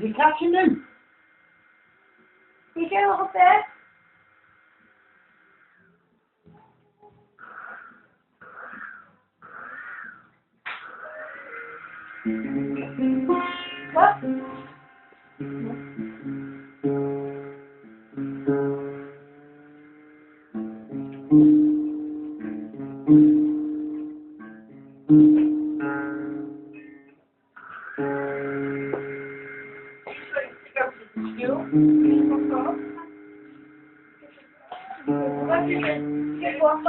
Is he catching them? You do a little bit. What? Get one,